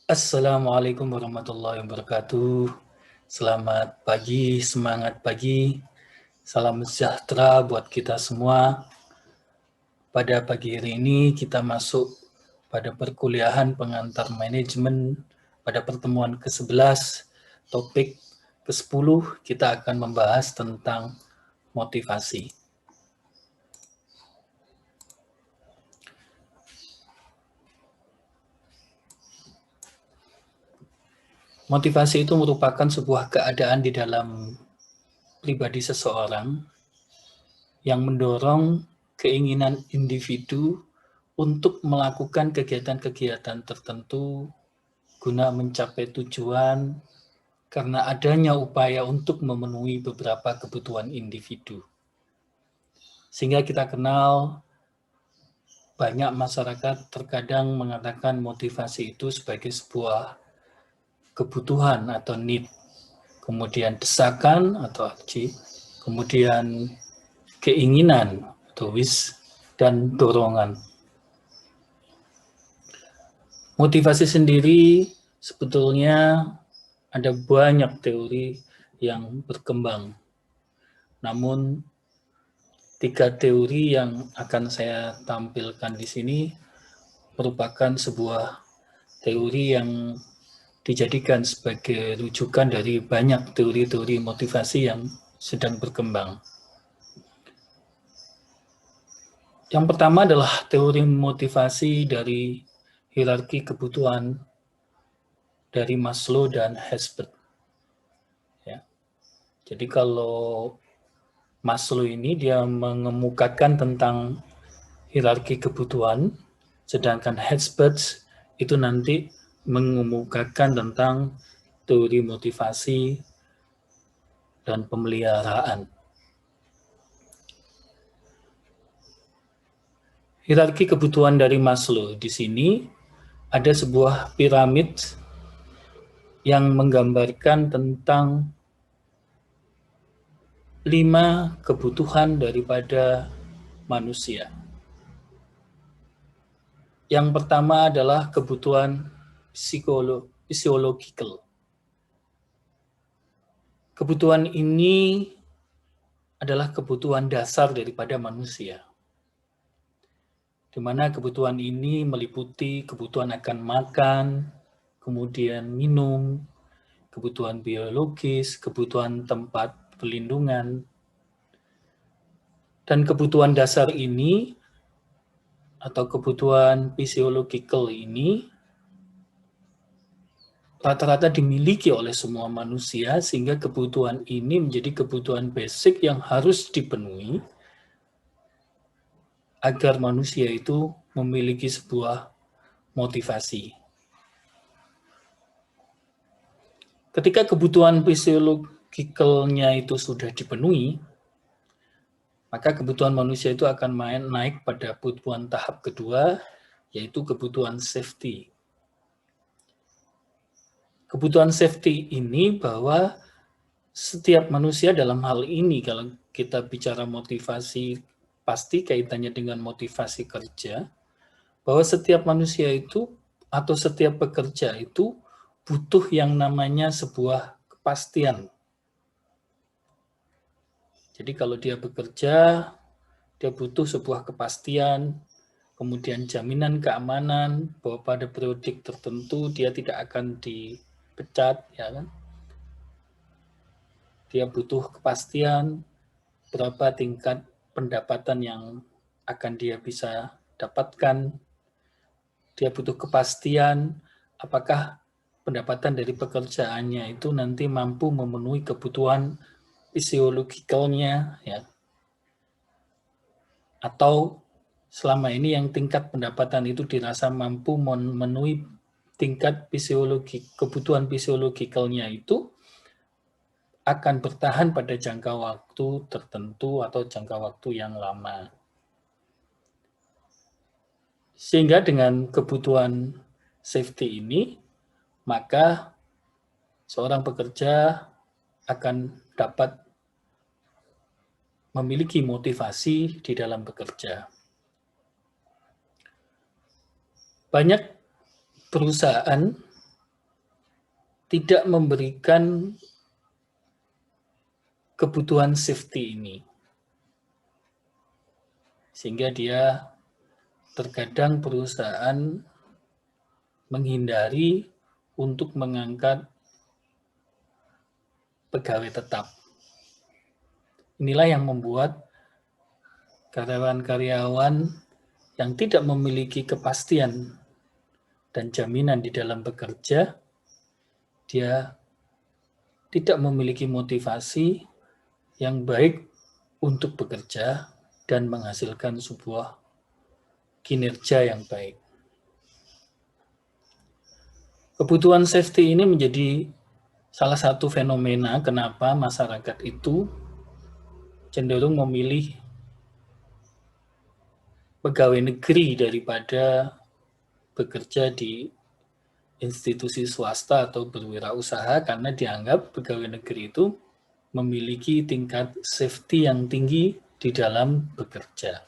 Assalamualaikum warahmatullahi wabarakatuh. Selamat pagi, semangat pagi. Salam sejahtera buat kita semua. Pada pagi hari ini kita masuk pada perkuliahan pengantar manajemen pada pertemuan ke-11. Topik ke-10 kita akan membahas tentang motivasi. Motivasi itu merupakan sebuah keadaan di dalam pribadi seseorang yang mendorong keinginan individu untuk melakukan kegiatan-kegiatan tertentu guna mencapai tujuan karena adanya upaya untuk memenuhi beberapa kebutuhan individu. Sehingga kita kenal banyak masyarakat terkadang mengatakan motivasi itu sebagai sebuah kebutuhan atau need, kemudian desakan atau urge, kemudian keinginan atau wish, dan dorongan. Motivasi sendiri sebetulnya ada banyak teori yang berkembang. Namun 3 teori yang akan saya tampilkan di sini merupakan sebuah teori yang dijadikan sebagai rujukan dari banyak teori-teori motivasi yang sedang berkembang. Yang pertama adalah teori motivasi dari hierarki kebutuhan dari Maslow dan Herzberg. Ya. Jadi kalau Maslow ini dia mengemukakan tentang hierarki kebutuhan, sedangkan Herzberg itu nanti mengemukakan tentang teori motivasi dan pemeliharaan. Hierarki kebutuhan dari Maslow di sini ada sebuah piramid yang menggambarkan tentang 5 kebutuhan daripada manusia. Yang pertama adalah kebutuhan physiological. Kebutuhan ini adalah kebutuhan dasar daripada manusia, di mana kebutuhan ini meliputi kebutuhan akan makan, kemudian minum, kebutuhan biologis, kebutuhan tempat perlindungan, dan kebutuhan dasar ini atau kebutuhan physiological ini rata-rata dimiliki oleh semua manusia, sehingga kebutuhan ini menjadi kebutuhan basic yang harus dipenuhi agar manusia itu memiliki sebuah motivasi. Ketika kebutuhan fisiologikalnya itu sudah dipenuhi, maka kebutuhan manusia itu akan naik pada kebutuhan tahap kedua, yaitu kebutuhan safety. Kebutuhan safety ini bahwa setiap manusia dalam hal ini, kalau kita bicara motivasi, pasti kaitannya dengan motivasi kerja, bahwa setiap manusia itu atau setiap pekerja itu butuh yang namanya sebuah kepastian. Jadi kalau dia bekerja, dia butuh sebuah kepastian, kemudian jaminan keamanan bahwa pada periodik tertentu dia tidak akan dipecat, ya kan? Dia butuh kepastian berapa tingkat pendapatan yang akan dia bisa dapatkan. Dia butuh kepastian apakah pendapatan dari pekerjaannya itu nanti mampu memenuhi kebutuhan fisiologikalnya, ya, atau selama ini yang tingkat pendapatan itu dirasa mampu memenuhi tingkat kebutuhan fisiologikalnya itu akan bertahan pada jangka waktu tertentu atau jangka waktu yang lama. Sehingga dengan kebutuhan safety ini, maka seorang pekerja akan dapat memiliki motivasi di dalam bekerja. Banyak perusahaan tidak memberikan kebutuhan safety ini. Sehingga dia terkadang perusahaan menghindari untuk mengangkat pegawai tetap. Inilah yang membuat karyawan-karyawan yang tidak memiliki kepastian dan jaminan di dalam bekerja, dia tidak memiliki motivasi yang baik untuk bekerja dan menghasilkan sebuah kinerja yang baik. Kebutuhan safety ini menjadi salah satu fenomena kenapa masyarakat itu cenderung memilih pegawai negeri daripada bekerja di institusi swasta atau berwirausaha, karena dianggap pegawai negeri itu memiliki tingkat safety yang tinggi di dalam bekerja.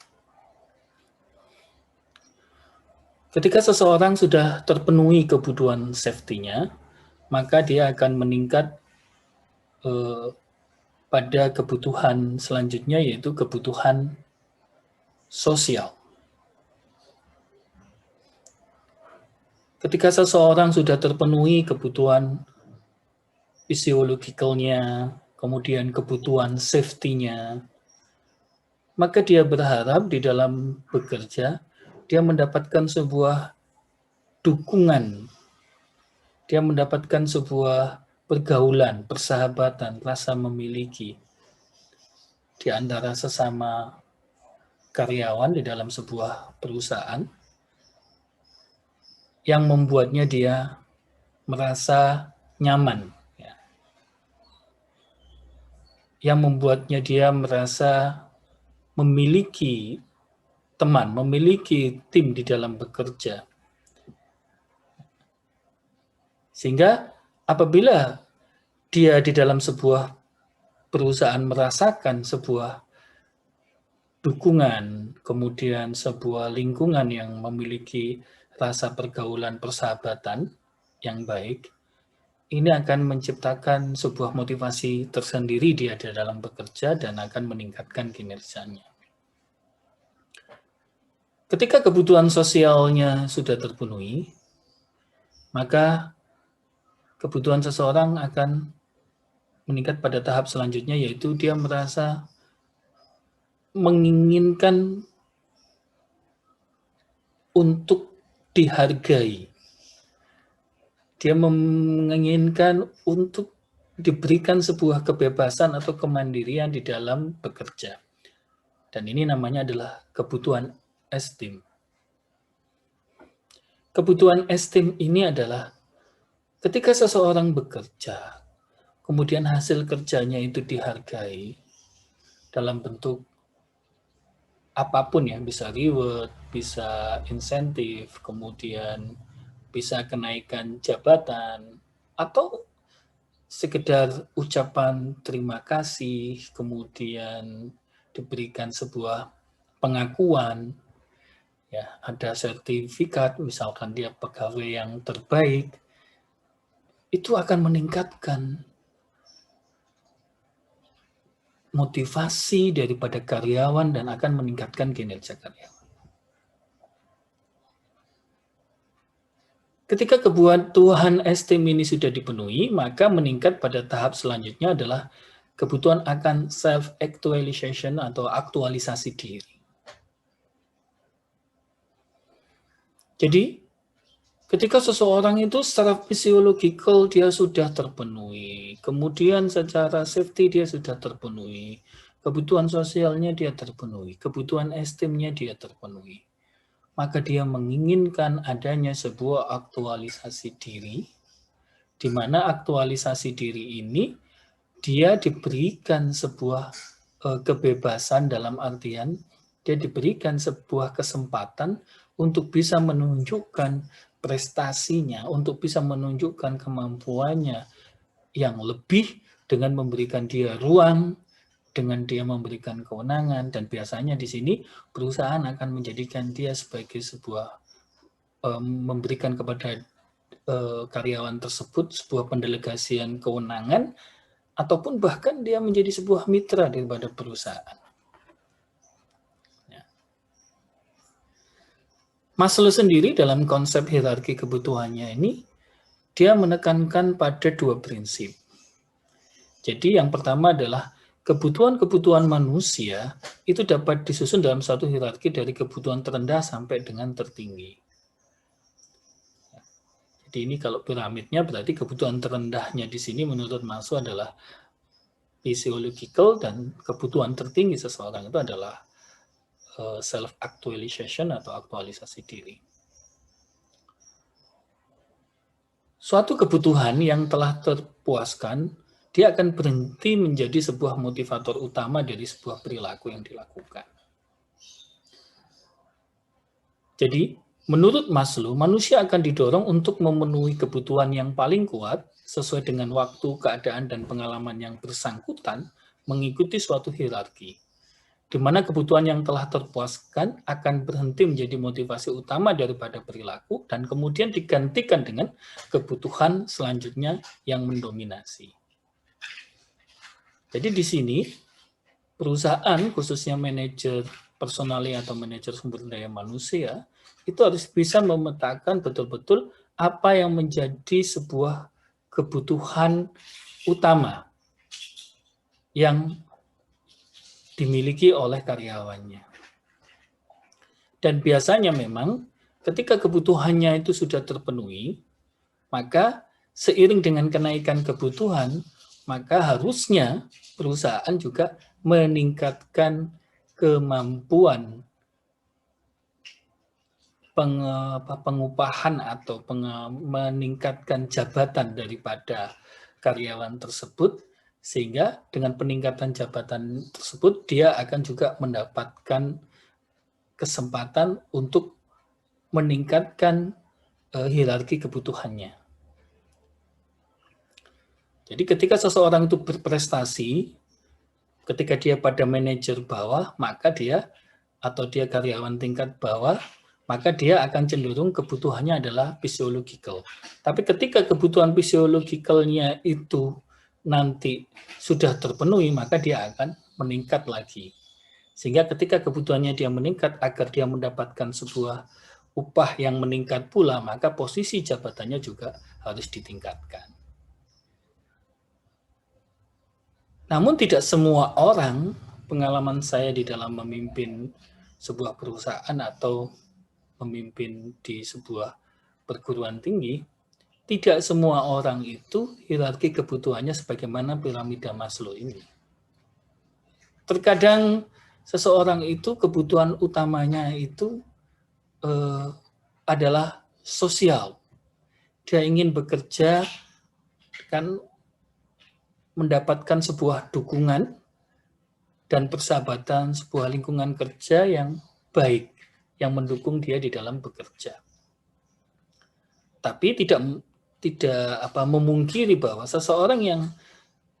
Ketika seseorang sudah terpenuhi kebutuhan safety-nya, maka dia akan meningkat pada kebutuhan selanjutnya, yaitu kebutuhan sosial. Ketika seseorang sudah terpenuhi kebutuhan fisiologikalnya, kemudian kebutuhan safety-nya, maka dia berharap di dalam bekerja, dia mendapatkan sebuah dukungan, dia mendapatkan sebuah pergaulan, persahabatan, rasa memiliki di antara sesama karyawan di dalam sebuah perusahaan, yang membuatnya dia merasa nyaman, yang membuatnya dia merasa memiliki teman, memiliki tim di dalam bekerja. Sehingga apabila dia di dalam sebuah perusahaan merasakan sebuah dukungan, kemudian sebuah lingkungan yang memiliki rasa pergaulan persahabatan yang baik, ini akan menciptakan sebuah motivasi tersendiri dia di dalam bekerja dan akan meningkatkan kinerjanya. Ketika kebutuhan sosialnya sudah terpenuhi, maka kebutuhan seseorang akan meningkat pada tahap selanjutnya, yaitu dia merasa menginginkan untuk dihargai. Dia menginginkan untuk diberikan sebuah kebebasan atau kemandirian di dalam bekerja. Dan ini namanya adalah kebutuhan esteem. Kebutuhan esteem ini adalah ketika seseorang bekerja, kemudian hasil kerjanya itu dihargai dalam bentuk apapun ya, bisa reward, bisa insentif, kemudian bisa kenaikan jabatan, atau sekedar ucapan terima kasih, kemudian diberikan sebuah pengakuan, ya, ada sertifikat, misalkan dia pegawai yang terbaik, itu akan meningkatkan motivasi daripada karyawan dan akan meningkatkan kinerja karyawan. Ketika kebutuhan esteem ini sudah dipenuhi, maka meningkat pada tahap selanjutnya adalah kebutuhan akan self-actualization atau aktualisasi diri. Jadi, ketika seseorang itu secara fisiologikal dia sudah terpenuhi, kemudian secara safety dia sudah terpenuhi, kebutuhan sosialnya dia terpenuhi, kebutuhan esteemnya dia terpenuhi, maka dia menginginkan adanya sebuah aktualisasi diri, di mana aktualisasi diri ini dia diberikan sebuah kebebasan, dalam artian dia diberikan sebuah kesempatan untuk bisa menunjukkan prestasinya, untuk bisa menunjukkan kemampuannya yang lebih dengan memberikan dia ruang, dengan dia memberikan kewenangan, dan biasanya di sini perusahaan akan menjadikan dia sebagai sebuah memberikan kepada karyawan tersebut sebuah pendelegasian kewenangan, ataupun bahkan dia menjadi sebuah mitra daripada perusahaan. Maslow sendiri dalam konsep hierarki kebutuhannya ini, dia menekankan pada dua prinsip. Jadi yang pertama adalah kebutuhan-kebutuhan manusia itu dapat disusun dalam satu hierarki dari kebutuhan terendah sampai dengan tertinggi. Jadi ini kalau piramidnya berarti kebutuhan terendahnya di sini menurut Maslow adalah physiological, dan kebutuhan tertinggi seseorang itu adalah self-actualization atau aktualisasi diri. Suatu kebutuhan yang telah terpuaskan, dia akan berhenti menjadi sebuah motivator utama dari sebuah perilaku yang dilakukan. Jadi, menurut Maslow, manusia akan didorong untuk memenuhi kebutuhan yang paling kuat sesuai dengan waktu, keadaan, dan pengalaman yang bersangkutan mengikuti suatu hierarki, di mana kebutuhan yang telah terpuaskan akan berhenti menjadi motivasi utama daripada perilaku dan kemudian digantikan dengan kebutuhan selanjutnya yang mendominasi. Jadi di sini perusahaan, khususnya manajer personalia atau manajer sumber daya manusia, itu harus bisa memetakan betul-betul apa yang menjadi sebuah kebutuhan utama yang dimiliki oleh karyawannya. Dan biasanya memang ketika kebutuhannya itu sudah terpenuhi, maka seiring dengan kenaikan kebutuhan, maka harusnya perusahaan juga meningkatkan kemampuan pengupahan atau meningkatkan jabatan daripada karyawan tersebut, sehingga dengan peningkatan jabatan tersebut dia akan juga mendapatkan kesempatan untuk meningkatkan hierarki kebutuhannya. Jadi ketika seseorang itu berprestasi, ketika dia pada manajer bawah, maka dia atau dia karyawan tingkat bawah, maka dia akan cenderung kebutuhannya adalah physiological. Tapi ketika kebutuhan physiologicalnya itu nanti sudah terpenuhi, maka dia akan meningkat lagi. Sehingga ketika kebutuhannya dia meningkat, agar dia mendapatkan sebuah upah yang meningkat pula, maka posisi jabatannya juga harus ditingkatkan. Namun tidak semua orang, pengalaman saya di dalam memimpin sebuah perusahaan atau memimpin di sebuah perguruan tinggi, tidak semua orang itu hierarki kebutuhannya sebagaimana piramida Maslow ini. Terkadang seseorang itu kebutuhan utamanya itu adalah sosial. Dia ingin bekerja, kan mendapatkan sebuah dukungan dan persahabatan, sebuah lingkungan kerja yang baik, yang mendukung dia di dalam bekerja. Tapi tidak memungkiri bahwa seseorang yang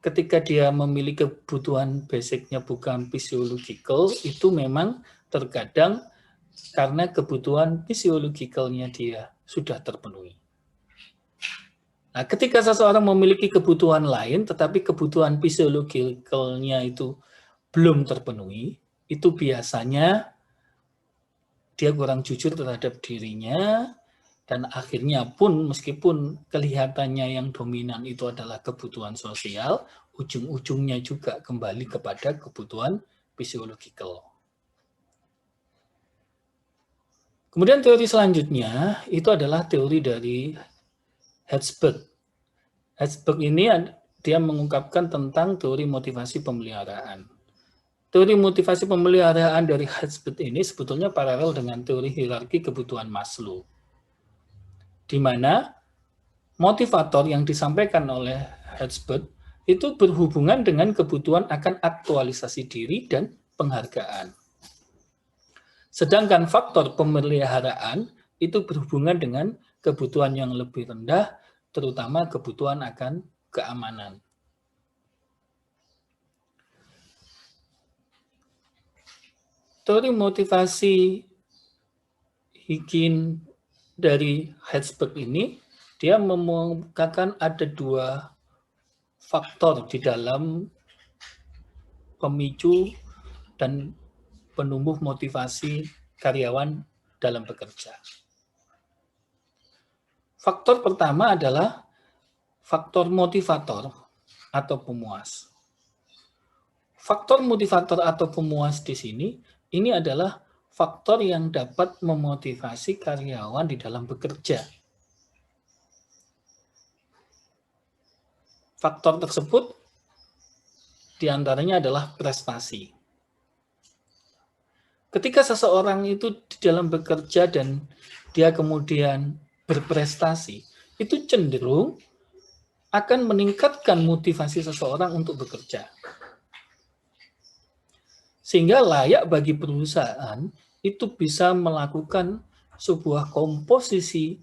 ketika dia memiliki kebutuhan basicnya bukan physiological, itu memang terkadang karena kebutuhan physiologicalnya dia sudah terpenuhi. Nah, ketika seseorang memiliki kebutuhan lain, tetapi kebutuhan physiologicalnya itu belum terpenuhi, itu biasanya dia kurang jujur terhadap dirinya, dan akhirnya pun meskipun kelihatannya yang dominan itu adalah kebutuhan sosial, ujung-ujungnya juga kembali kepada kebutuhan physiological. Kemudian teori selanjutnya itu adalah teori dari Herzberg. Herzberg ini dia mengungkapkan tentang teori motivasi pemeliharaan. Teori motivasi pemeliharaan dari Herzberg ini sebetulnya paralel dengan teori hierarki kebutuhan Maslow, di mana motivator yang disampaikan oleh Herzberg itu berhubungan dengan kebutuhan akan aktualisasi diri dan penghargaan. Sedangkan faktor pemeliharaan itu berhubungan dengan kebutuhan yang lebih rendah, terutama kebutuhan akan keamanan. Teori motivasi Higgins dari Herzberg ini dia mengemukakan ada 2 faktor di dalam pemicu dan penumbuh motivasi karyawan dalam bekerja. Faktor pertama adalah faktor motivator atau pemuas. Faktor motivator atau pemuas di sini, ini adalah faktor yang dapat memotivasi karyawan di dalam bekerja. Faktor tersebut diantaranya adalah prestasi. Ketika seseorang itu di dalam bekerja dan dia kemudian berprestasi, itu cenderung akan meningkatkan motivasi seseorang untuk bekerja. Sehingga layak bagi perusahaan itu bisa melakukan sebuah komposisi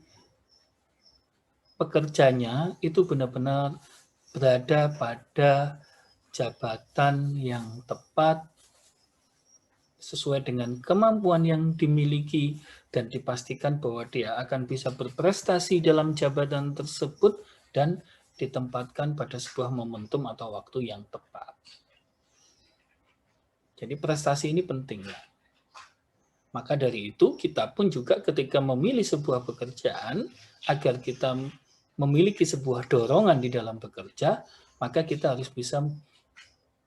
pekerjanya itu benar-benar berada pada jabatan yang tepat sesuai dengan kemampuan yang dimiliki dan dipastikan bahwa dia akan bisa berprestasi dalam jabatan tersebut dan ditempatkan pada sebuah momentum atau waktu yang tepat. Jadi prestasi ini penting ya. Maka dari itu kita pun juga ketika memilih sebuah pekerjaan agar kita memiliki sebuah dorongan di dalam bekerja, maka kita harus bisa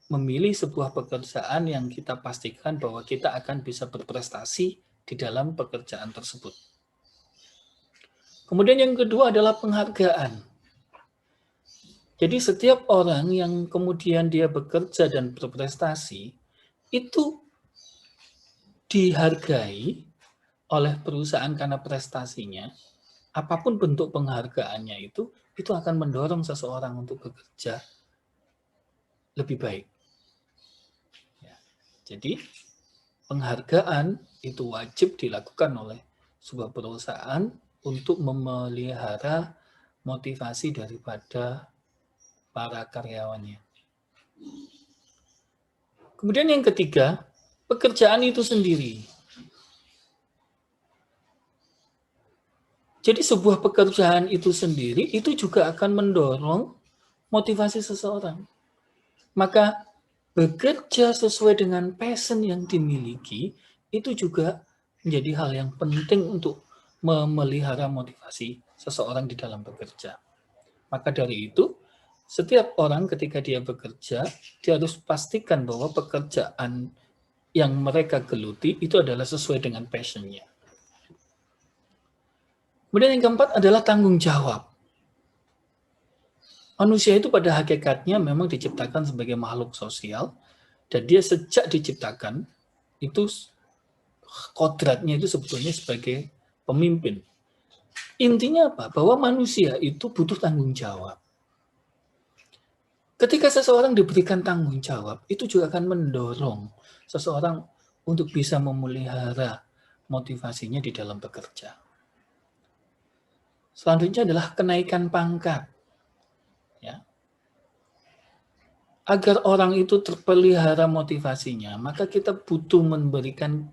memilih sebuah pekerjaan yang kita pastikan bahwa kita akan bisa berprestasi di dalam pekerjaan tersebut. Kemudian yang kedua adalah penghargaan. Jadi setiap orang yang kemudian dia bekerja dan berprestasi, itu dihargai oleh perusahaan karena prestasinya, apapun bentuk penghargaannya itu akan mendorong seseorang untuk bekerja lebih baik. Jadi penghargaan itu wajib dilakukan oleh sebuah perusahaan untuk memelihara motivasi daripada para karyawannya. Kemudian yang ketiga, pekerjaan itu sendiri. Jadi sebuah pekerjaan itu sendiri itu juga akan mendorong motivasi seseorang. Maka bekerja sesuai dengan passion yang dimiliki itu juga menjadi hal yang penting untuk memelihara motivasi seseorang di dalam bekerja. Maka dari itu, setiap orang ketika dia bekerja, dia harus pastikan bahwa pekerjaan yang mereka geluti itu adalah sesuai dengan passion-nya. Kemudian yang keempat adalah tanggung jawab. Manusia itu pada hakikatnya memang diciptakan sebagai makhluk sosial, dan dia sejak diciptakan, itu kodratnya itu sebetulnya sebagai pemimpin. Intinya apa? Bahwa manusia itu butuh tanggung jawab. Ketika seseorang diberikan tanggung jawab, itu juga akan mendorong seseorang untuk bisa memelihara motivasinya di dalam bekerja. Selanjutnya adalah kenaikan pangkat. Ya. Agar orang itu terpelihara motivasinya, maka kita butuh memberikan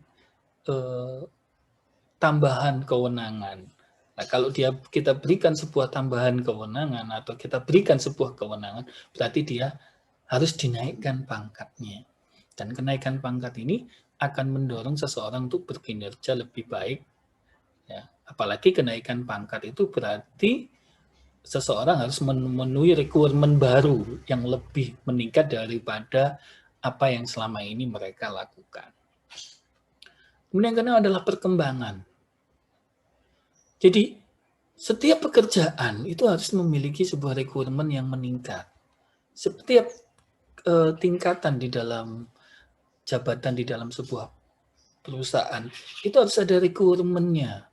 tambahan kewenangan. Nah, kalau kita berikan sebuah tambahan kewenangan atau kita berikan sebuah kewenangan, berarti dia harus dinaikkan pangkatnya. Dan kenaikan pangkat ini akan mendorong seseorang untuk berkinerja lebih baik. Ya, apalagi kenaikan pangkat itu berarti seseorang harus memenuhi requirement baru yang lebih meningkat daripada apa yang selama ini mereka lakukan. Kemudian yang kedua adalah perkembangan. Jadi setiap pekerjaan itu harus memiliki sebuah requirement yang meningkat. Setiap tingkatan di dalam jabatan di dalam sebuah perusahaan itu harus ada requirement-nya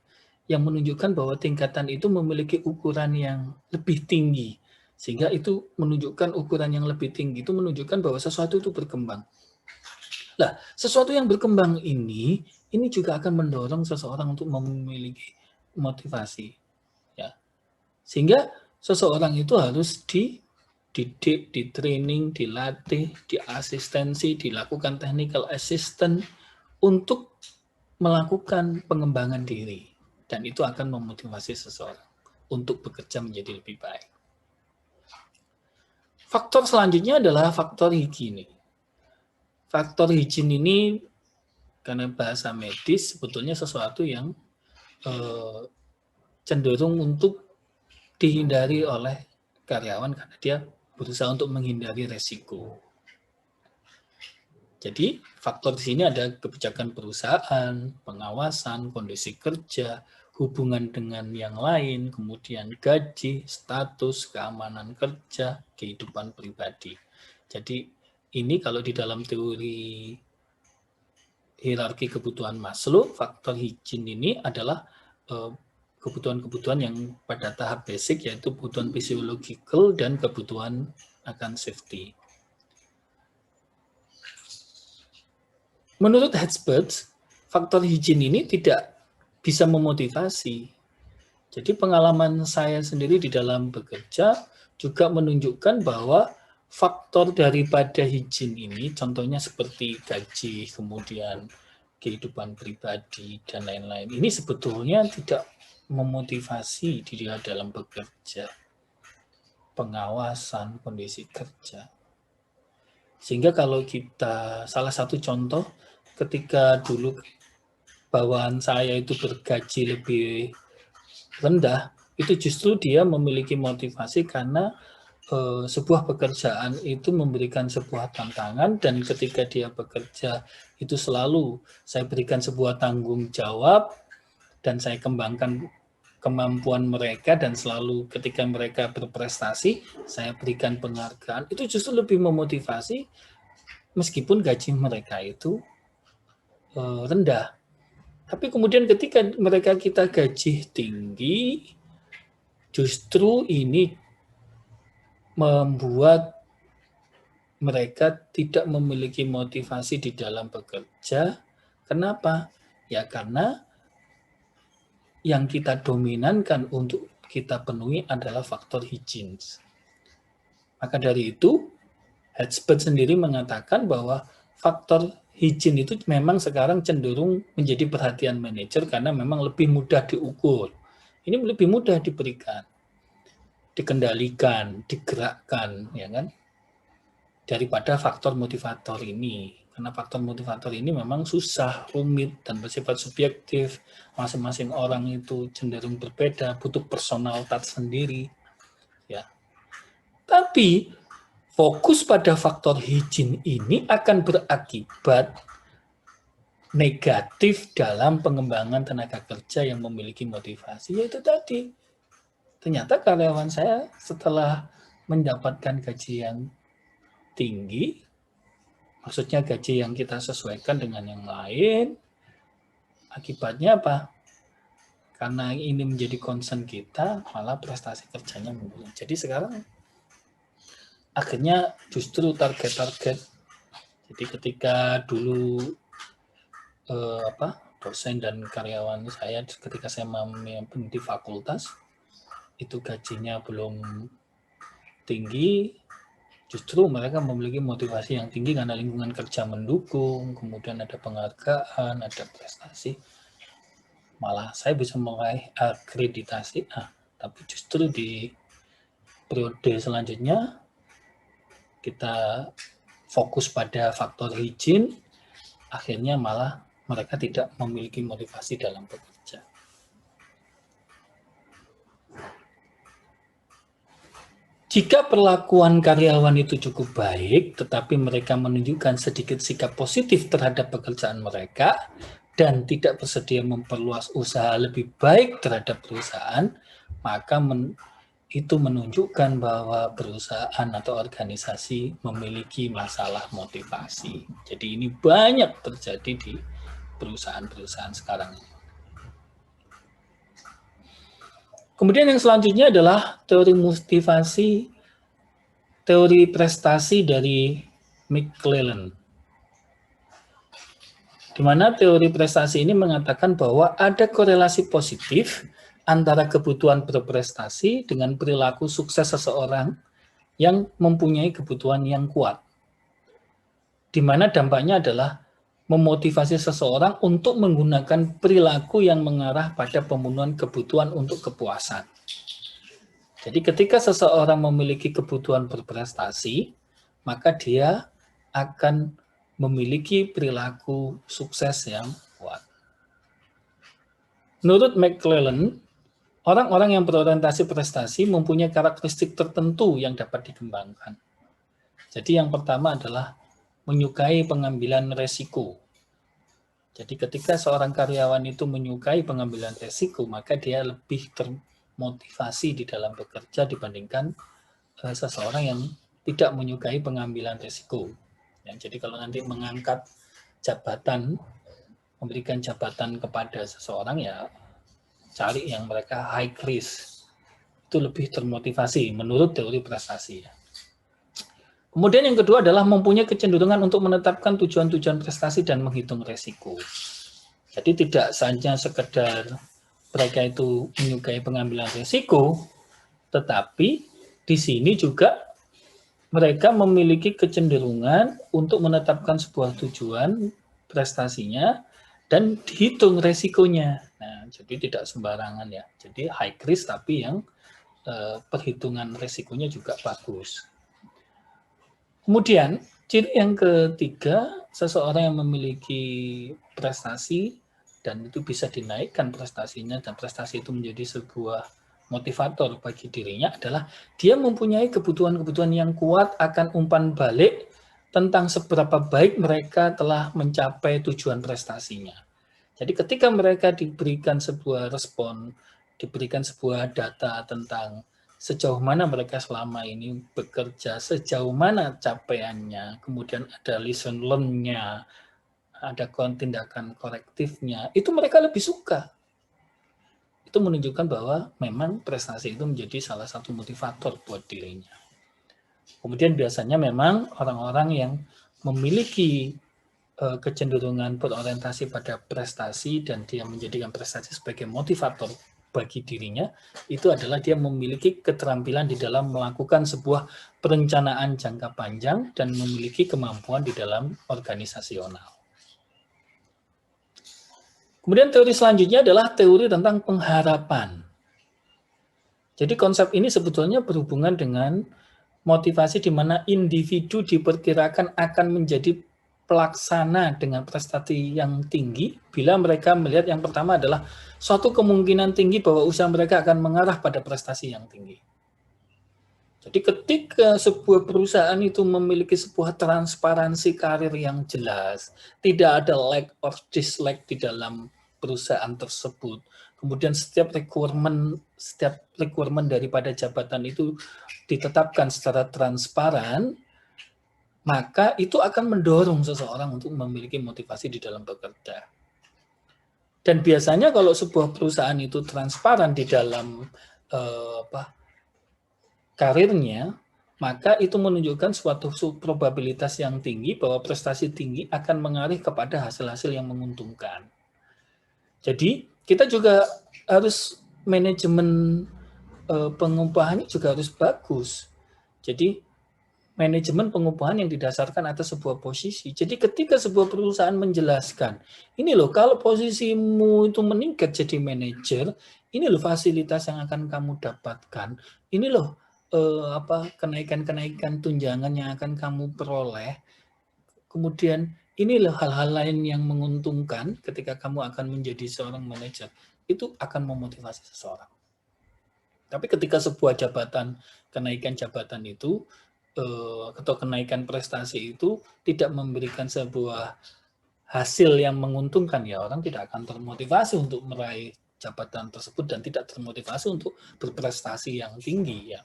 yang menunjukkan bahwa tingkatan itu memiliki ukuran yang lebih tinggi. Sehingga itu menunjukkan ukuran yang lebih tinggi, itu menunjukkan bahwa sesuatu itu berkembang. Nah, sesuatu yang berkembang ini juga akan mendorong seseorang untuk memiliki motivasi. Ya. Sehingga seseorang itu harus dididik, di-training, dilatih, diasistensi, dilakukan technical assistant untuk melakukan pengembangan diri. Dan itu akan memotivasi seseorang. untuk bekerja menjadi lebih baik. Faktor selanjutnya adalah faktor higienis. Faktor higienis ini karena bahasa medis sebetulnya sesuatu yang cenderung untuk dihindari oleh karyawan karena dia berusaha untuk menghindari resiko. Jadi faktor di sini ada kebijakan perusahaan, pengawasan, kondisi kerja, hubungan dengan yang lain, kemudian gaji, status, keamanan kerja, kehidupan pribadi. Jadi ini kalau di dalam teori hierarki kebutuhan Maslow, faktor higienis ini adalah kebutuhan-kebutuhan yang pada tahap basic, yaitu kebutuhan fisiologikal dan kebutuhan akan safety. Menurut Herzberg, faktor higienis ini tidak bisa memotivasi. Jadi pengalaman saya sendiri di dalam bekerja juga menunjukkan bahwa faktor daripada higienis ini, contohnya seperti gaji, kemudian kehidupan pribadi, dan lain-lain, ini sebetulnya tidak memotivasi diri dalam bekerja, pengawasan, kondisi kerja. Sehingga kalau kita, salah satu contoh, ketika dulu bawahan saya itu bergaji lebih rendah, itu justru dia memiliki motivasi karena sebuah pekerjaan itu memberikan sebuah tantangan, dan ketika dia bekerja itu selalu saya berikan sebuah tanggung jawab dan saya kembangkan kemampuan mereka, dan selalu ketika mereka berprestasi saya berikan penghargaan, itu justru lebih memotivasi meskipun gaji mereka itu rendah. Tapi kemudian ketika mereka kita gaji tinggi, justru ini membuat mereka tidak memiliki motivasi di dalam bekerja. Kenapa? Ya karena yang kita dominankan untuk kita penuhi adalah faktor higienis. Maka dari itu, Herzberg sendiri mengatakan bahwa faktor higienis itu memang sekarang cenderung menjadi perhatian manajer karena memang lebih mudah diukur. Ini lebih mudah diberikan, dikendalikan, digerakkan, ya kan? Daripada faktor motivator ini. Karena faktor motivator ini memang susah, rumit, dan bersifat subjektif. Masing-masing orang itu cenderung berbeda, butuh personal touch sendiri. Ya. Tapi fokus pada faktor higienis ini akan berakibat negatif dalam pengembangan tenaga kerja yang memiliki motivasi, yaitu tadi. Ternyata karyawan saya setelah mendapatkan gaji yang tinggi, maksudnya gaji yang kita sesuaikan dengan yang lain, akibatnya apa? Karena ini menjadi concern kita, malah prestasi kerjanya menurun. Jadi sekarang akhirnya justru target-target. Jadi ketika dulu dosen dan karyawan saya ketika saya memimpin di fakultas itu gajinya belum tinggi, justru mereka memiliki motivasi yang tinggi karena lingkungan kerja mendukung, kemudian ada penghargaan, ada prestasi. Malah saya bisa meraih akreditasi A, tapi justru di periode selanjutnya kita fokus pada faktor higienis, akhirnya malah mereka tidak memiliki motivasi dalam bekerja. Jika perlakuan karyawan itu cukup baik, tetapi mereka menunjukkan sedikit sikap positif terhadap pekerjaan mereka dan tidak bersedia memperluas usaha lebih baik terhadap perusahaan, maka itu menunjukkan bahwa perusahaan atau organisasi memiliki masalah motivasi. Jadi ini banyak terjadi di perusahaan-perusahaan sekarang. Kemudian yang selanjutnya adalah teori motivasi, teori prestasi dari McClellan. Di mana teori prestasi ini mengatakan bahwa ada korelasi positif antara kebutuhan berprestasi dengan perilaku sukses seseorang yang mempunyai kebutuhan yang kuat. Di mana dampaknya adalah memotivasi seseorang untuk menggunakan perilaku yang mengarah pada pemenuhan kebutuhan untuk kepuasan. Jadi ketika seseorang memiliki kebutuhan berprestasi, maka dia akan memiliki perilaku sukses yang kuat. Menurut McClellan, orang-orang yang berorientasi prestasi mempunyai karakteristik tertentu yang dapat dikembangkan. Jadi yang pertama adalah menyukai pengambilan resiko. Jadi ketika seorang karyawan itu menyukai pengambilan resiko, maka dia lebih termotivasi di dalam bekerja dibandingkan seseorang yang tidak menyukai pengambilan resiko. Ya, jadi kalau nanti mengangkat jabatan, memberikan jabatan kepada seseorang, ya cari yang mereka high risk. Itu lebih termotivasi menurut teori prestasi. Kemudian yang kedua adalah mempunyai kecenderungan untuk menetapkan tujuan-tujuan prestasi dan menghitung resiko. Jadi tidak saja sekedar mereka itu menyukai pengambilan resiko, tetapi di sini juga mereka memiliki kecenderungan untuk menetapkan sebuah tujuan prestasinya dan dihitung resikonya. Nah, jadi tidak sembarangan ya. Jadi high risk tapi yang perhitungan resikonya juga bagus. Kemudian, ciri yang ketiga, seseorang yang memiliki prestasi dan itu bisa dinaikkan prestasinya dan prestasi itu menjadi sebuah motivator bagi dirinya adalah dia mempunyai kebutuhan-kebutuhan yang kuat akan umpan balik tentang seberapa baik mereka telah mencapai tujuan prestasinya. Jadi ketika mereka diberikan sebuah respon, diberikan sebuah data tentang sejauh mana mereka selama ini bekerja, sejauh mana capaiannya, kemudian ada lesson learn-nya, ada tindakan korektifnya, itu mereka lebih suka. Itu menunjukkan bahwa memang prestasi itu menjadi salah satu motivator buat dirinya. Kemudian biasanya memang orang-orang yang memiliki kecenderungan berorientasi pada prestasi dan dia menjadikan prestasi sebagai motivator bagi dirinya, itu adalah dia memiliki keterampilan di dalam melakukan sebuah perencanaan jangka panjang dan memiliki kemampuan di dalam organisasional. Kemudian teori selanjutnya adalah teori tentang pengharapan. Jadi konsep ini sebetulnya berhubungan dengan motivasi di mana individu diperkirakan akan menjadi pelaksana dengan prestasi yang tinggi bila mereka melihat yang pertama adalah suatu kemungkinan tinggi bahwa usaha mereka akan mengarah pada prestasi yang tinggi. Jadi ketika sebuah perusahaan itu memiliki sebuah transparansi karir yang jelas, tidak ada like or dislike di dalam perusahaan tersebut. Kemudian setiap requirement daripada jabatan itu ditetapkan secara transparan, maka itu akan mendorong seseorang untuk memiliki motivasi di dalam bekerja. Dan biasanya kalau sebuah perusahaan itu transparan di dalam karirnya, maka itu menunjukkan suatu probabilitas yang tinggi bahwa prestasi tinggi akan mengarah kepada hasil-hasil yang menguntungkan. Jadi kita juga harus manajemen pengupahannya juga harus bagus. Jadi manajemen pengupahan yang didasarkan atas sebuah posisi. Jadi ketika sebuah perusahaan menjelaskan, ini loh kalau posisimu itu meningkat jadi manajer, ini loh fasilitas yang akan kamu dapatkan. Ini loh kenaikan-kenaikan tunjangan yang akan kamu peroleh. Kemudian ini loh hal-hal lain yang menguntungkan ketika kamu akan menjadi seorang manajer. Itu akan memotivasi seseorang. Tapi ketika sebuah jabatan, kenaikan jabatan itu atau kenaikan prestasi itu tidak memberikan sebuah hasil yang menguntungkan, ya orang tidak akan termotivasi untuk meraih jabatan tersebut dan tidak termotivasi untuk berprestasi yang tinggi ya.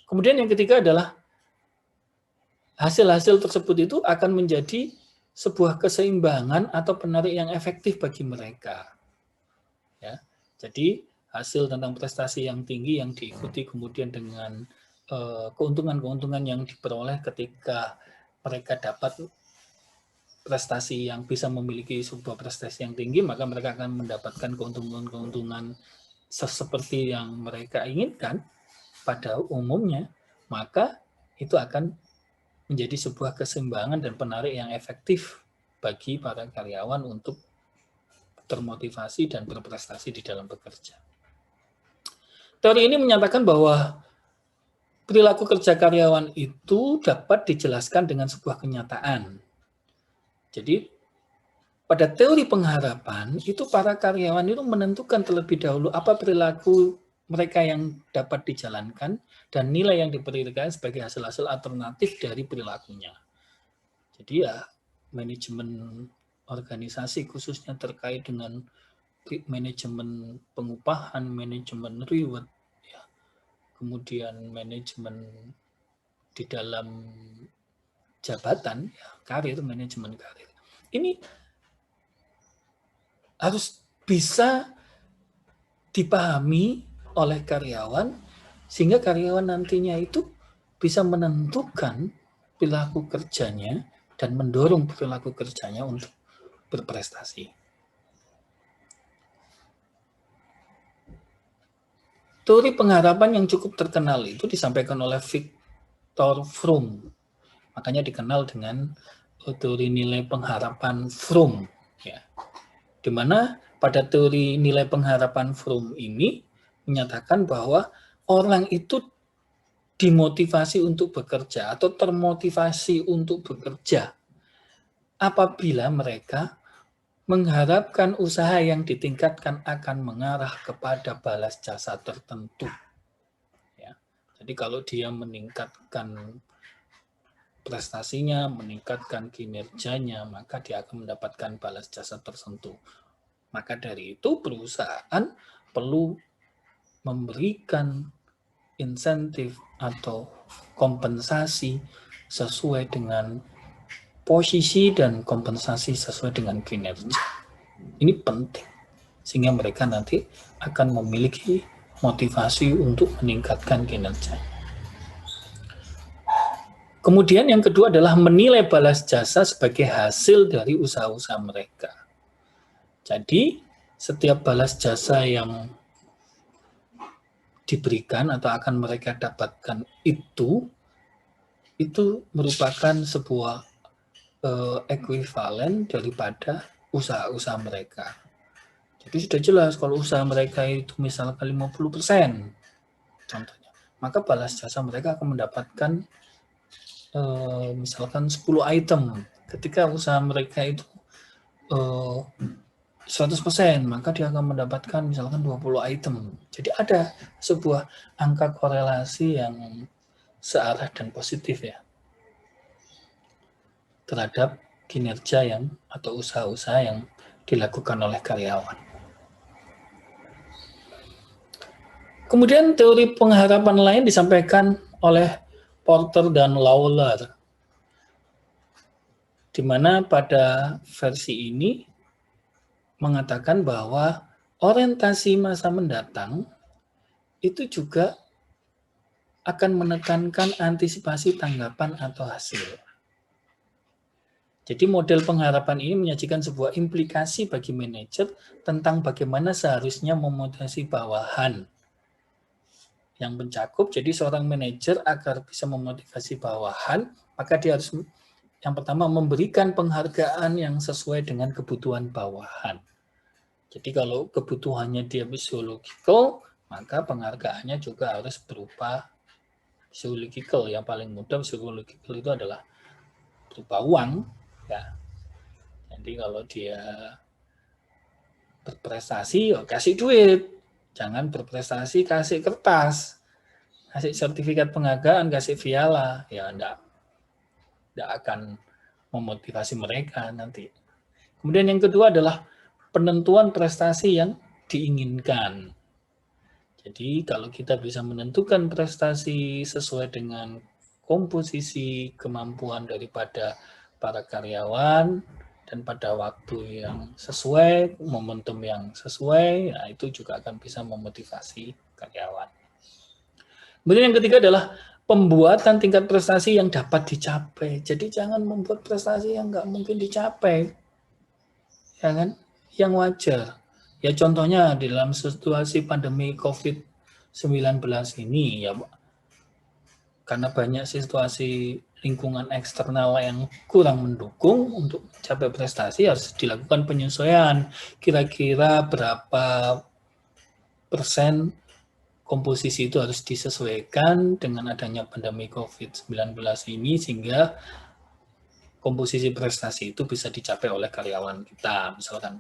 Kemudian yang ketiga adalah hasil-hasil tersebut itu akan menjadi sebuah keseimbangan atau penarik yang efektif bagi mereka. Ya. Jadi hasil tentang prestasi yang tinggi yang diikuti kemudian dengan keuntungan-keuntungan yang diperoleh ketika mereka dapat prestasi yang bisa memiliki sebuah prestasi yang tinggi, maka mereka akan mendapatkan keuntungan-keuntungan seperti yang mereka inginkan pada umumnya, maka itu akan menjadi sebuah keseimbangan dan penarik yang efektif bagi para karyawan untuk termotivasi dan berprestasi di dalam bekerja. Teori ini menyatakan bahwa perilaku kerja karyawan itu dapat dijelaskan dengan sebuah kenyataan. Jadi, pada teori pengharapan, itu para karyawan itu menentukan terlebih dahulu apa perilaku mereka yang dapat dijalankan dan nilai yang diberikan sebagai hasil-hasil alternatif dari perilakunya. Jadi ya, manajemen organisasi khususnya terkait dengan manajemen pengupahan, manajemen reward, ya, kemudian manajemen di dalam jabatan, ya, karir, manajemen karir. Ini harus bisa dipahami oleh karyawan sehingga karyawan nantinya itu bisa menentukan perilaku kerjanya dan mendorong perilaku kerjanya untuk berprestasi. Teori pengharapan yang cukup terkenal itu disampaikan oleh Viktor Fromm. Makanya dikenal dengan teori nilai pengharapan Fromm. Ya. Di mana pada teori nilai pengharapan Fromm ini menyatakan bahwa orang itu dimotivasi untuk bekerja atau termotivasi untuk bekerja apabila mereka mengharapkan usaha yang ditingkatkan akan mengarah kepada balas jasa tertentu. Ya. Jadi kalau dia meningkatkan prestasinya, meningkatkan kinerjanya, maka dia akan mendapatkan balas jasa tertentu. Maka dari itu perusahaan perlu memberikan insentif atau kompensasi sesuai dengan posisi dan kompensasi sesuai dengan kinerja. Ini penting sehingga mereka nanti akan memiliki motivasi untuk meningkatkan kinerja. Kemudian yang kedua adalah menilai balas jasa sebagai hasil dari usaha-usaha mereka. Jadi setiap balas jasa yang diberikan atau akan mereka dapatkan itu merupakan sebuah ekuivalen daripada usaha-usaha mereka. Jadi sudah jelas kalau usaha mereka itu misalkan 50% contohnya, maka balas jasa mereka akan mendapatkan misalkan 10 item. Ketika usaha mereka itu 100%, maka dia akan mendapatkan misalkan 20 item. Jadi ada sebuah angka korelasi yang searah dan positif ya terhadap kinerja yang atau usaha-usaha yang dilakukan oleh karyawan. Kemudian teori pengharapan lain disampaikan oleh Porter dan Lawler, di mana pada versi ini mengatakan bahwa orientasi masa mendatang itu juga akan menekankan antisipasi tanggapan atau hasil. Jadi model pengharapan ini menyajikan sebuah implikasi bagi manajer tentang bagaimana seharusnya memotivasi bawahan yang mencakup. Jadi seorang manajer agar bisa memotivasi bawahan, maka dia harus yang pertama memberikan penghargaan yang sesuai dengan kebutuhan bawahan. Jadi kalau kebutuhannya dia physiological, maka penghargaannya juga harus berupa physiological. Yang paling mudah physiological itu adalah berupa uang. Ya. Jadi kalau dia berprestasi, ya kasih duit. Jangan berprestasi kasih kertas. Kasih sertifikat penghargaan, kasih piala. Ya enggak akan memotivasi mereka nanti. Kemudian yang kedua adalah penentuan prestasi yang diinginkan. Jadi kalau kita bisa menentukan prestasi sesuai dengan komposisi kemampuan daripada para karyawan dan pada waktu yang sesuai, momentum yang sesuai, nah itu juga akan bisa memotivasi karyawan. Kemudian yang ketiga adalah pembuatan tingkat prestasi yang dapat dicapai. Jadi jangan membuat prestasi yang nggak mungkin dicapai, ya kan? Yang wajar. Ya contohnya di dalam situasi pandemi COVID-19 ini ya karena banyak situasi lingkungan eksternal yang kurang mendukung untuk mencapai prestasi harus dilakukan penyesuaian. Kira-kira berapa persen komposisi itu harus disesuaikan dengan adanya pandemi COVID-19 ini, sehingga komposisi prestasi itu bisa dicapai oleh karyawan kita, misalkan.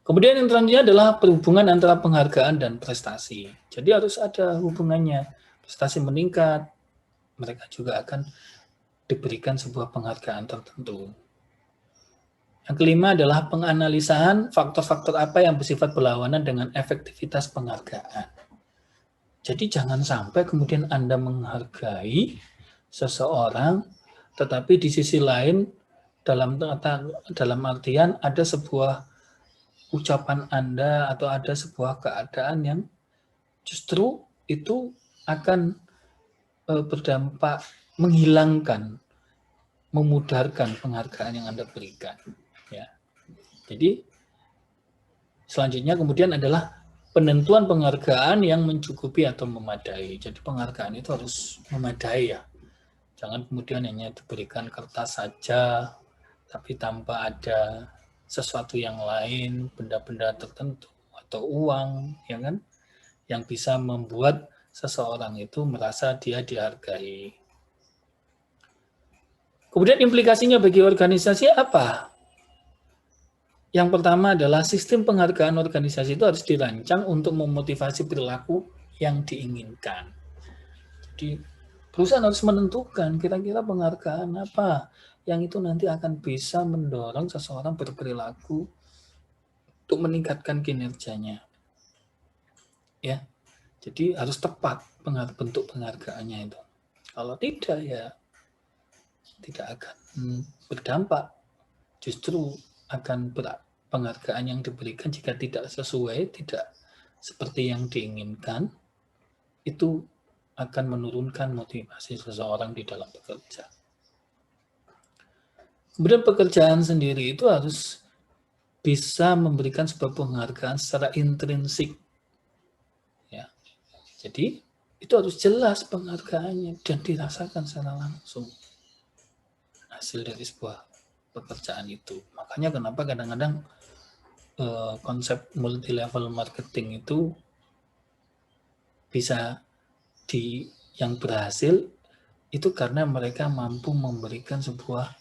Kemudian yang selanjutnya adalah perhubungan antara penghargaan dan prestasi. Jadi harus ada hubungannya. Prestasi meningkat, mereka juga akan diberikan sebuah penghargaan tertentu. Yang kelima adalah penganalisaan faktor-faktor apa yang bersifat berlawanan dengan efektivitas penghargaan. Jadi jangan sampai kemudian Anda menghargai seseorang, tetapi di sisi lain dalam artian ada sebuah ucapan Anda atau ada sebuah keadaan yang justru itu akan berdampak menghilangkan, memudarkan penghargaan yang Anda berikan. Ya. Jadi selanjutnya kemudian adalah penentuan penghargaan yang mencukupi atau memadai. Jadi penghargaan itu harus memadai ya. Jangan kemudian hanya diberikan kertas saja, tapi tanpa ada sesuatu yang lain, benda-benda tertentu atau uang, ya kan, yang bisa membuat seseorang itu merasa dia dihargai. Kemudian implikasinya bagi organisasi apa? Yang pertama adalah sistem penghargaan organisasi itu harus dirancang untuk memotivasi perilaku yang diinginkan. Jadi perusahaan harus menentukan kira-kira penghargaan apa yang itu nanti akan bisa mendorong seseorang berperilaku untuk meningkatkan kinerjanya. Ya. Jadi harus tepat bentuk penghargaannya itu. Kalau tidak ya tidak akan berdampak. Justru akan penghargaan yang diberikan jika tidak sesuai, tidak seperti yang diinginkan, itu akan menurunkan motivasi seseorang di dalam bekerja. Kemudian pekerjaan sendiri itu harus bisa memberikan sebuah penghargaan secara intrinsik. Ya. Jadi itu harus jelas penghargaannya dan dirasakan secara langsung hasil dari sebuah pekerjaan itu. Makanya kenapa kadang-kadang konsep multi-level marketing itu bisa yang berhasil itu karena mereka mampu memberikan sebuah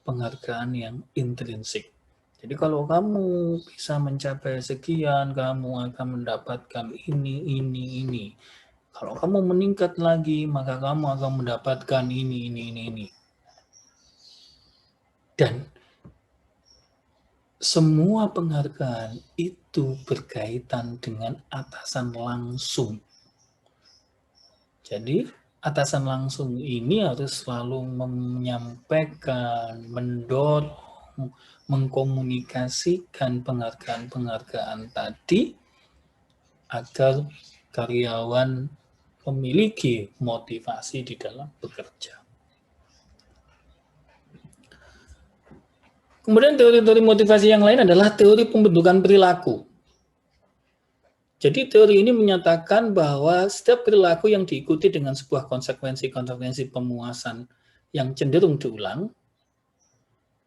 penghargaan yang intrinsik. Jadi kalau kamu bisa mencapai sekian, kamu akan mendapatkan ini. Kalau kamu meningkat lagi, maka kamu akan mendapatkan ini. Dan semua penghargaan itu berkaitan dengan atasan langsung. Jadi atasan langsung ini harus selalu menyampaikan, mendorong, mengkomunikasikan penghargaan tadi agar karyawan memiliki motivasi di dalam bekerja. Kemudian teori-teori motivasi yang lain adalah teori pembentukan perilaku. Jadi teori ini menyatakan bahwa setiap perilaku yang diikuti dengan sebuah konsekuensi pemuasan yang cenderung diulang,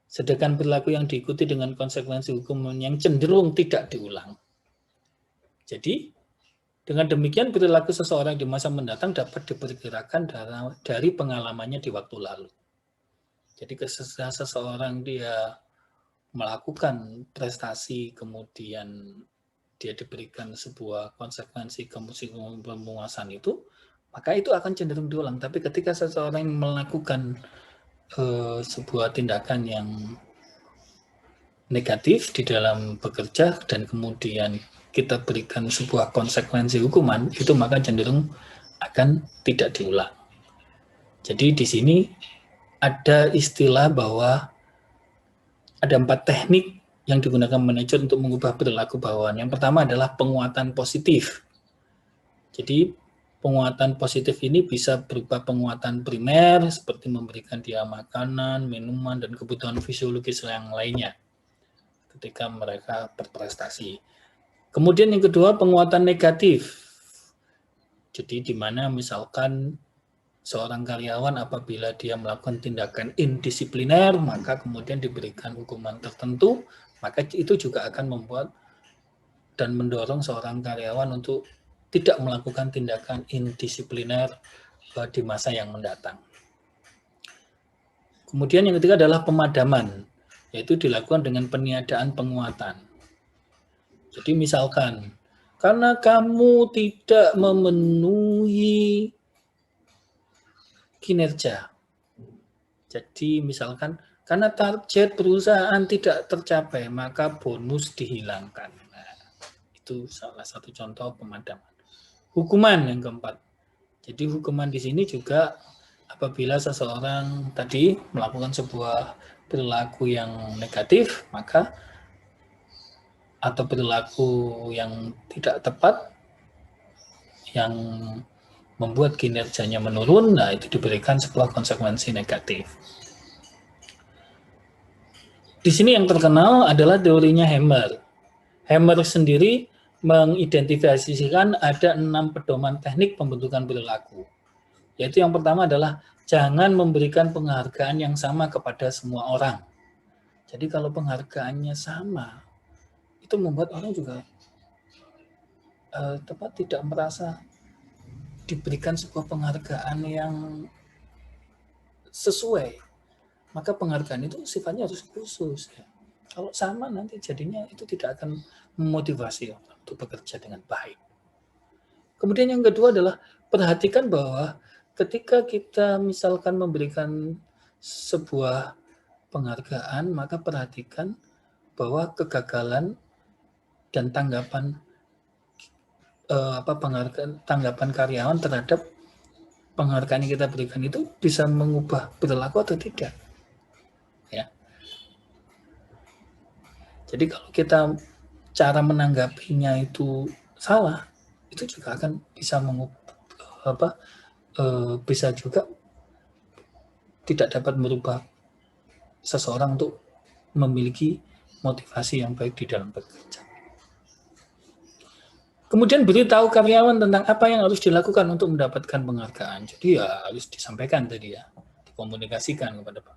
sedangkan perilaku yang diikuti dengan konsekuensi hukuman yang cenderung tidak diulang. Jadi, dengan demikian perilaku seseorang di masa mendatang dapat diperkirakan dari pengalamannya di waktu lalu. Jadi ketika seseorang dia melakukan prestasi, kemudian dia diberikan sebuah konsekuensi pemuasan itu, maka itu akan cenderung diulang. Tapi ketika seseorang melakukan sebuah tindakan yang negatif di dalam bekerja dan kemudian kita berikan sebuah konsekuensi hukuman, itu maka cenderung akan tidak diulang. Jadi di sini ada istilah bahwa ada 4 teknik yang digunakan manajer untuk mengubah perilaku bawahan. Yang pertama adalah penguatan positif. Jadi penguatan positif ini bisa berupa penguatan primer seperti memberikan dia makanan, minuman, dan kebutuhan fisiologis yang lainnya ketika mereka berprestasi. Kemudian yang kedua penguatan negatif. Jadi di mana misalkan seorang karyawan apabila dia melakukan tindakan indisipliner, maka kemudian diberikan hukuman tertentu, maka itu juga akan membuat dan mendorong seorang karyawan untuk tidak melakukan tindakan indisipliner di masa yang mendatang. Kemudian yang ketiga adalah pemadaman, yaitu dilakukan dengan peniadaan penguatan. Jadi misalkan, karena kamu tidak memenuhi kinerja. Jadi misalkan, karena target perusahaan tidak tercapai, maka bonus dihilangkan. Nah, itu salah satu contoh pemadaman. Hukuman yang keempat. Jadi hukuman di sini juga apabila seseorang tadi melakukan sebuah perilaku yang negatif, maka atau perilaku yang tidak tepat yang membuat kinerjanya menurun, nah itu diberikan sebuah konsekuensi negatif. Di sini yang terkenal adalah teorinya Hammer. Hammer sendiri mengidentifikasikan ada 6 pedoman teknik pembentukan perilaku. Yaitu yang pertama adalah jangan memberikan penghargaan yang sama kepada semua orang. Jadi kalau penghargaannya sama, itu membuat orang juga tidak merasa diberikan sebuah penghargaan yang sesuai. Maka penghargaan itu sifatnya harus khusus. Ya. Kalau sama nanti jadinya itu tidak akan memotivasi orang untuk bekerja dengan baik. Kemudian yang kedua adalah perhatikan bahwa ketika kita misalkan memberikan sebuah penghargaan, maka perhatikan bahwa kegagalan dan tanggapan tanggapan karyawan terhadap penghargaan yang kita berikan itu bisa mengubah perilaku atau tidak. Ya. Jadi kalau kita cara menanggapinya itu salah, itu juga akan bisa mengubah bisa juga tidak dapat merubah seseorang untuk memiliki motivasi yang baik di dalam bekerja. Kemudian beritahu karyawan tentang apa yang harus dilakukan untuk mendapatkan penghargaan. Jadi ya harus disampaikan tadi ya, dikomunikasikan kepada Pak.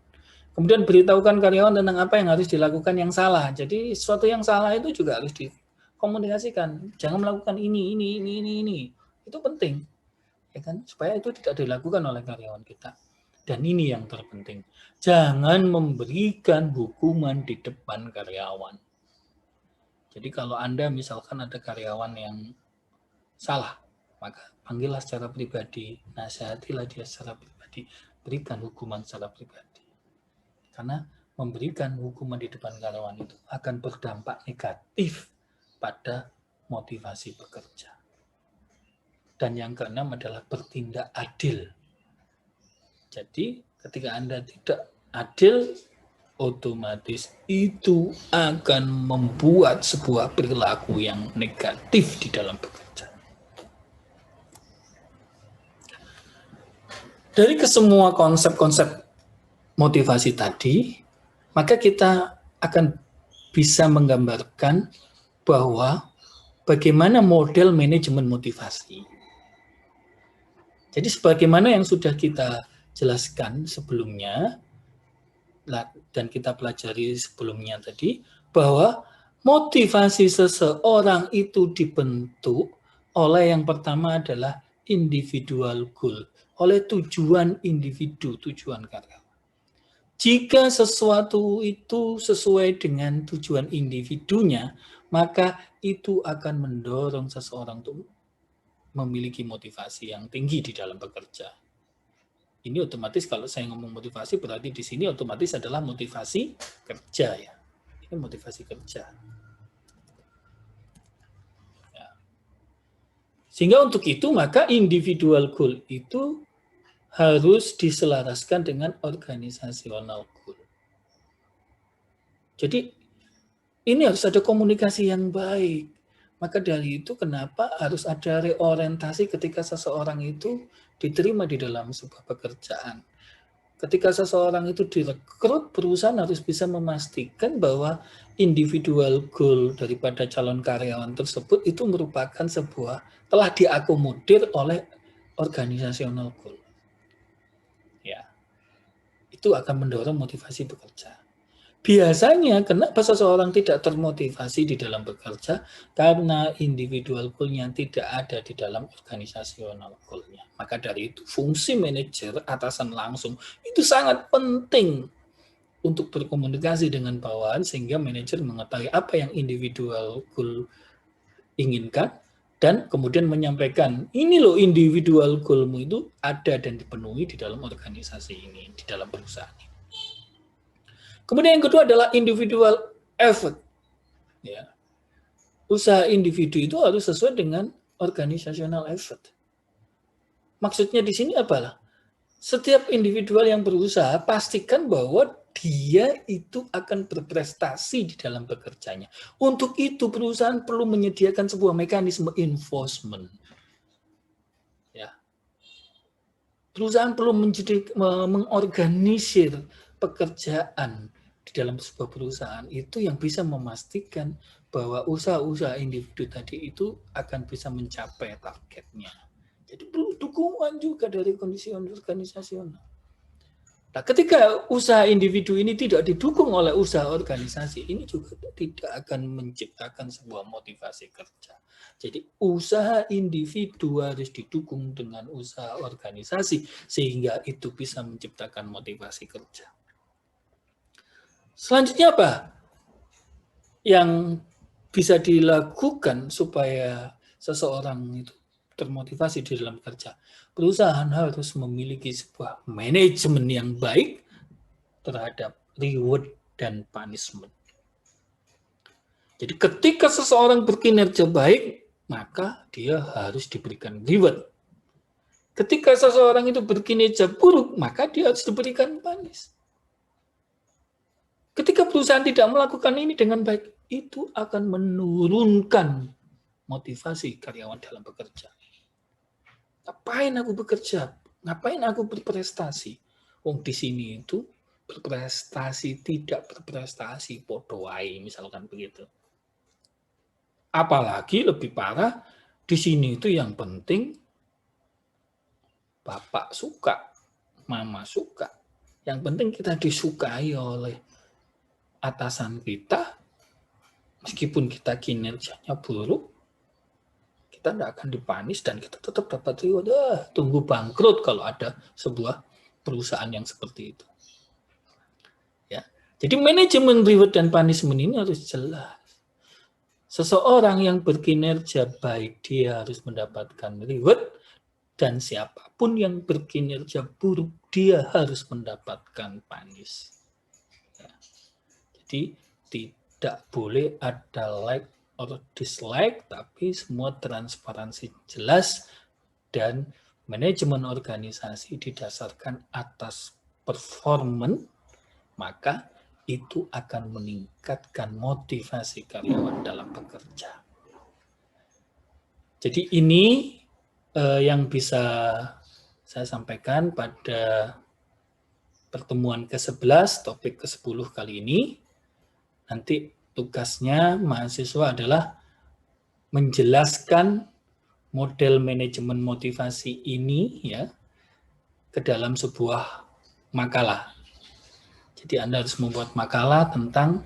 Kemudian beritahukan karyawan tentang apa yang harus dilakukan yang salah. Jadi sesuatu yang salah itu juga harus dikomunikasikan. Jangan melakukan ini. Itu penting, ya kan? Supaya itu tidak dilakukan oleh karyawan kita. Dan ini yang terpenting. Jangan memberikan hukuman di depan karyawan. Jadi kalau Anda misalkan ada karyawan yang salah, maka panggillah secara pribadi, nasihatilah dia secara pribadi, berikan hukuman secara pribadi. Karena memberikan hukuman di depan karyawan itu akan berdampak negatif pada motivasi bekerja. Dan yang keenam adalah bertindak adil. Jadi ketika Anda tidak adil, otomatis itu akan membuat sebuah perilaku yang negatif di dalam bekerja. Dari kesemua konsep-konsep motivasi tadi, maka kita akan bisa menggambarkan bahwa bagaimana model manajemen motivasi. Jadi sebagaimana yang sudah kita jelaskan sebelumnya, dan kita pelajari sebelumnya tadi, bahwa motivasi seseorang itu dibentuk oleh yang pertama adalah individual goal, oleh tujuan individu, tujuan karyawan. Jika sesuatu itu sesuai dengan tujuan individunya, maka itu akan mendorong seseorang untuk memiliki motivasi yang tinggi di dalam bekerja. Ini otomatis kalau saya ngomong motivasi berarti di sini otomatis adalah motivasi kerja ya. Ini motivasi kerja. Ya. Sehingga untuk itu maka individual goal itu harus diselaraskan dengan organisasional goal. Jadi ini harus ada komunikasi yang baik. Maka dari itu kenapa harus ada reorientasi ketika seseorang itu diterima di dalam sebuah pekerjaan. Ketika seseorang itu direkrut, perusahaan harus bisa memastikan bahwa individual goal daripada calon karyawan tersebut itu merupakan sebuah telah diakomodir oleh organisasional goal. Ya, itu akan mendorong motivasi bekerja. Biasanya kenapa seseorang tidak termotivasi di dalam bekerja? Karena individual goal-nya tidak ada di dalam organisasional goal-nya. Maka dari itu fungsi manajer atasan langsung itu sangat penting untuk berkomunikasi dengan bawahan sehingga manajer mengetahui apa yang individual goal inginkan dan kemudian menyampaikan, ini loh individual goal-mu itu ada dan dipenuhi di dalam organisasi ini, di dalam perusahaan ini. Kemudian yang kedua adalah individual effort. Ya. Usaha individu itu harus sesuai dengan organizational effort. Maksudnya di sini apalah? Setiap individual yang berusaha, pastikan bahwa dia itu akan berprestasi di dalam bekerjanya. Untuk itu perusahaan perlu menyediakan sebuah mekanisme enforcement. Ya. Perusahaan perlu mengorganisir pekerjaan di dalam sebuah perusahaan itu yang bisa memastikan bahwa usaha-usaha individu tadi itu akan bisa mencapai targetnya. Jadi perlu dukungan juga dari kondisi organisasional. Nah, ketika usaha individu ini tidak didukung oleh usaha organisasi, ini juga tidak akan menciptakan sebuah motivasi kerja. Jadi usaha individu harus didukung dengan usaha organisasi sehingga itu bisa menciptakan motivasi kerja. Selanjutnya apa yang bisa dilakukan supaya seseorang itu termotivasi di dalam kerja? Perusahaan harus memiliki sebuah manajemen yang baik terhadap reward dan punishment. Jadi ketika seseorang berkinerja baik, maka dia harus diberikan reward. Ketika seseorang itu berkinerja buruk, maka dia harus diberikan punish. Ketika perusahaan tidak melakukan ini dengan baik, itu akan menurunkan motivasi karyawan dalam bekerja. Ngapain aku bekerja? Ngapain aku berprestasi? Wong di sini itu berprestasi tidak berprestasi podo wae misalkan begitu. Apalagi lebih parah di sini itu yang penting bapak suka, mama suka. Yang penting kita disukai oleh atasan kita, meskipun kita kinerjanya buruk, kita tidak akan dipanis dan kita tetap dapat reward. Tunggu bangkrut kalau ada sebuah perusahaan yang seperti itu. Ya, jadi manajemen reward dan punishment ini harus jelas. Seseorang yang berkinerja baik dia harus mendapatkan reward dan siapapun yang berkinerja buruk dia harus mendapatkan punish. Ya. Jadi tidak boleh ada like or dislike, tapi semua transparansi jelas dan manajemen organisasi didasarkan atas performance, maka itu akan meningkatkan motivasi karyawan dalam bekerja. Jadi ini yang bisa saya sampaikan pada pertemuan ke-11, topik ke-10 kali ini. Nanti tugasnya mahasiswa adalah menjelaskan model manajemen motivasi ini ya ke dalam sebuah makalah. Jadi Anda harus membuat makalah tentang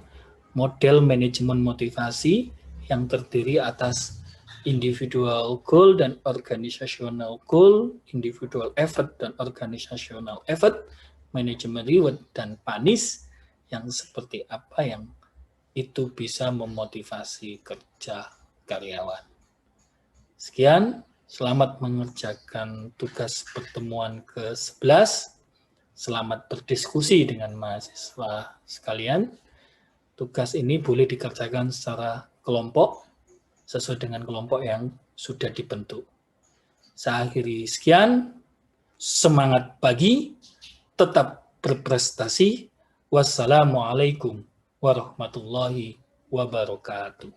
model manajemen motivasi yang terdiri atas individual goal dan organizational goal, individual effort dan organizational effort, manajemen reward dan punish yang seperti apa yang itu bisa memotivasi kerja karyawan. Sekian, selamat mengerjakan tugas pertemuan ke-11. Selamat berdiskusi dengan mahasiswa sekalian. Tugas ini boleh dikerjakan secara kelompok, sesuai dengan kelompok yang sudah dibentuk. Saya akhiri sekian, semangat pagi, tetap berprestasi. Wassalamualaikum warahmatullahi wabarakatuh.